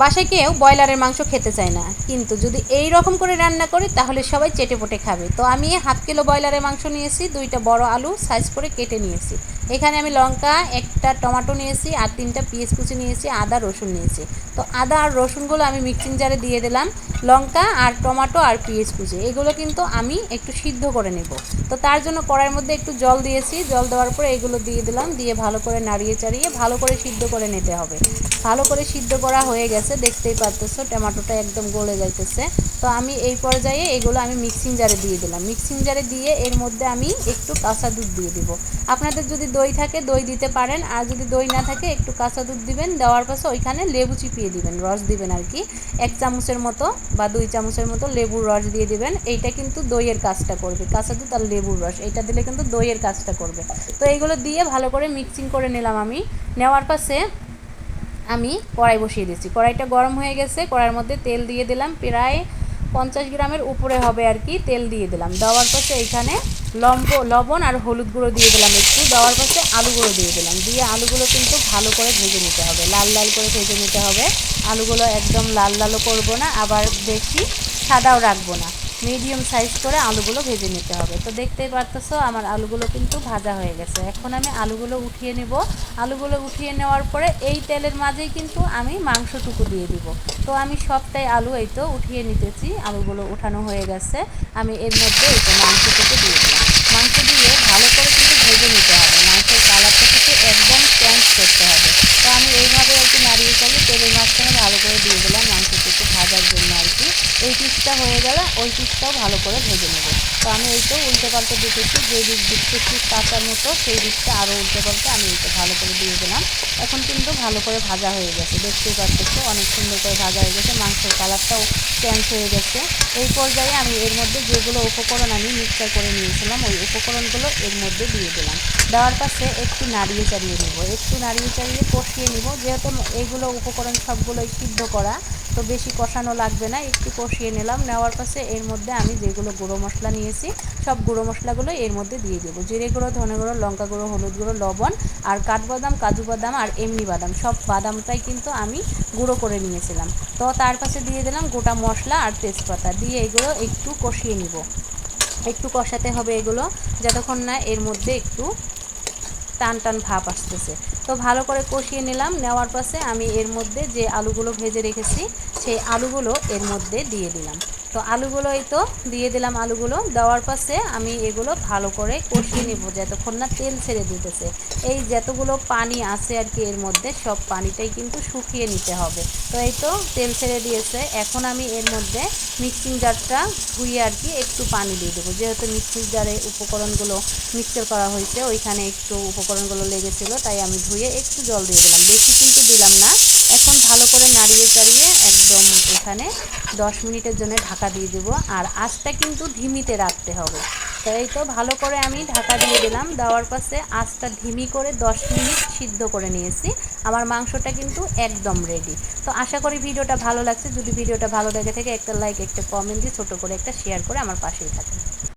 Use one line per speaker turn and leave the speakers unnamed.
বাসায় কেউ ব্রয়লারের মাংস খেতে চায় না, কিন্তু যদি এই রকম করে রান্না করি তাহলে সবাই চেটেপুটে খাবে। তো আমি হাফ কিলো ব্রয়লারের মাংস নিয়েছি, 2টা বড় আলু সাইজ করে কেটে নিয়েছি। এখানে আমি লঙ্কা, একটা টমেটো নিয়েছি, আর 3টা পেঁয়াজ কুচি নিয়েছি, আদা রসুন নিয়েছি। তো আদা আর রসুনগুলো আমি মিক্সিং জারে দিয়ে দিলাম। লঙ্কা আর টমেটো আর পেঁয়াজ কুচি এগুলো কিন্তু আমি একটু সিদ্ধ করে নেব। তো তার জন্য কড়াইয়ের মধ্যে একটু জল দিয়েছি, জল দেওয়ার পরে এগুলো দিয়ে দিলাম, দিয়ে ভালো করে নাড়িয়ে চাড়িয়ে ভালো করে সিদ্ধ করে নিতে হবে। ভালো করে সিদ্ধ করা হয়ে গেছে, দেখতেই পারতেছো টমেটোটা একদম গলে যাইতেছে। তো আমি এই পর্যায়ে এগুলো আমি মিক্সিং জারে দিয়ে দিলাম। মিক্সিং জারে দিয়ে এর মধ্যে আমি একটু কাঁচা দুধ দিয়ে দিব। আপনাদের যদি দই থাকে দই দিতে পারেন, আর যদি দই না থাকে একটু কাঁচা দুধ দিবেন। দেওয়ার পাশে ওইখানে লেবু চিপিয়ে দিবেন, রস দিবেন আর কি, 1 চামচের মতো বা 2 চামচের মতো লেবুর রস দিয়ে দিবেন। এইটা কিন্তু দইয়ের কাজটা করবে, কাঁচা দুধ আর লেবুর রস এইটা দিলে কিন্তু দইয়ের কাজটা করবে। তো এইগুলো দিয়ে ভালো করে মিক্সিং করে নিলাম আমি। নেওয়ার পাশে আমি কড়াই বসিয়ে দিচ্ছি, কড়াইটা গরম হয়ে গেছে, কড়াইয়ের মধ্যে তেল দিয়ে দিলাম, প্রায় 50 গ্রামের উপরে হবে আর কি তেল দিয়ে দিলাম। দেওয়ার পাশে এইখানে লবণ আর হলুদ গুঁড়ো দিয়ে দিলাম একটু। দেওয়ার পাশে আলুগুলো দিয়ে দিলাম, দিয়ে আলুগুলো কিন্তু ভালো করে ভেজে নিতে হবে, লাল লাল করে ভেজে নিতে হবে। আলুগুলো একদম লাল লালও করবো না, আবার বেশি সাদাও রাখবো না, মিডিয়াম সাইজ করে আলুগুলো ভেজে নিতে হবে। তো দেখতেই পারতেছো আমার আলুগুলো কিন্তু ভাজা হয়ে গেছে। এখন আমি আলুগুলো উঠিয়ে নেব। আলুগুলো উঠিয়ে নেওয়ার পরে এই তেলের মাঝেই কিন্তু আমি মাংসটুকু দিয়ে দিব। তো আমি সবটাই আলু এই তো উঠিয়ে নিতেছি, আলুগুলো উঠানো হয়ে গেছে। আমি এর মধ্যে এই তো মাংসটুকু দিয়ে দিলাম। মাংস দিয়ে ভালো করে কিন্তু ভেজে নিতে হবে, মাংসের কালারটা কিন্তু একদম চেঞ্জ করতে হবে। তো আমি এইভাবে আর কি নাড়িয়ে চালিয়ে তেলের মাঝখানে ভালো করে দিয়ে দিলাম মাংসটুকু ভাজার জন্য আর কি। এই পিসটা হয়ে গেলে ওই পিসটাও ভালো করে ভেজে নেব। তো আমি এই তো উল্টে পাল্টে দিতেছি, যে দিক দেখতেছি কাঁচার মতো সেই দিকটা আরও উল্টে পাল্টে আমি এইটা ভালো করে দিয়ে দিলাম। এখন কিন্তু ভালো করে ভাজা হয়ে গেছে, দেখতেই পাচ্ছি অনেক সুন্দর করে ভাজা হয়ে গেছে, মাংসের কালারটাও চেঞ্জ হয়ে গেছে। এই পর্যায়ে আমি এর মধ্যে যেগুলো উপকরণ আমি মিক্সচার করে নিয়েছিলাম ওই উপকরণগুলো এর মধ্যে দিয়ে দিলাম। দেওয়ার পাশে একটু নাড়িয়ে চাড়িয়ে নেব, একটু নাড়িয়ে চাড়িয়ে কষিয়ে নিব। যেহেতু এইগুলো উপকরণ সবগুলোই সিদ্ধ করা, তো বেশি কষানো লাগবে না, একটু কষিয়ে নিলাম। নেওয়ার পাশে এর মধ্যে আমি যেগুলো গুঁড়ো মশলা নিয়েছি সব গুঁড়ো মশলাগুলো এর মধ্যে দিয়ে দেবো। জিরে গুঁড়ো, ধনে গুঁড়ো, লঙ্কা গুঁড়ো, হলুদ গুঁড়ো, লবণ আর কাঠবাদাম, কাজু বাদাম আর এমনি বাদাম, সব বাদামটাই কিন্তু আমি গুঁড়ো করে নিয়েছিলাম। তো তার পাশে দিয়ে দিলাম গোটা মশলা আর তেজপাতা, দিয়ে এগুলো একটু কষিয়ে নিব। একটু কষাতে হবে এগুলো যতক্ষণ না এর মধ্যে একটু টান টান ভাব আসতেছে। তো ভালো করে কষিয়ে নিলাম। নেওয়ার পাশে আমি এর মধ্যে যে আলুগুলো ভেজে রেখেছি সেই আলুগুলো এর মধ্যে দিয়ে দিলাম। তো আলুগুলো এই তো দিয়ে দিলাম। আলুগুলো দেওয়ার পাশে আমি এগুলো ভালো করে কষিয়ে নেব যতক্ষণ না তেল ছেড়ে দিতেছে। এই যতগুলো পানি আছে আর কি এর মধ্যে সব পানিটাই কিন্তু শুকিয়ে নিতে হবে। তো এই তো তেল ছেড়ে দিয়েছে। এখন আমি এর মধ্যে মিক্সিং জারটা ধুয়ে আর কি একটু পানি দিয়ে দেবো, যেহেতু মিক্সিং জারে উপকরণগুলো মিক্সচার করা হয়েছে ওইখানে একটু উপকরণগুলো লেগেছিলো, তাই আমি ধুয়ে একটু জল দিয়ে দিলাম, বেশি কিন্তু দিলাম না। এখন ভালো করে নাড়িয়ে চাড়িয়ে একদম এখানে 10 মিনিটের জন্য ঢাকা দিয়ে দেবো, আর আঁচটা কিন্তু ধিমিতে রাখতে হবে। তো এই তো ভালো করে আমি ঢাকা দিয়ে দিলাম। দেওয়ার পাশে আঁচটা ধিমি করে 10 মিনিট সিদ্ধ করে নিয়েছি। আমার মাংসটা কিন্তু একদম রেডি। তো আশা করি ভিডিওটা ভালো লাগছে। যদি ভিডিওটা ভালো লেগে থাকে একটা লাইক, একটা কমেন্ট দিয়ে ছোটো করে একটা শেয়ার করে আমার পাশেই থাকুন।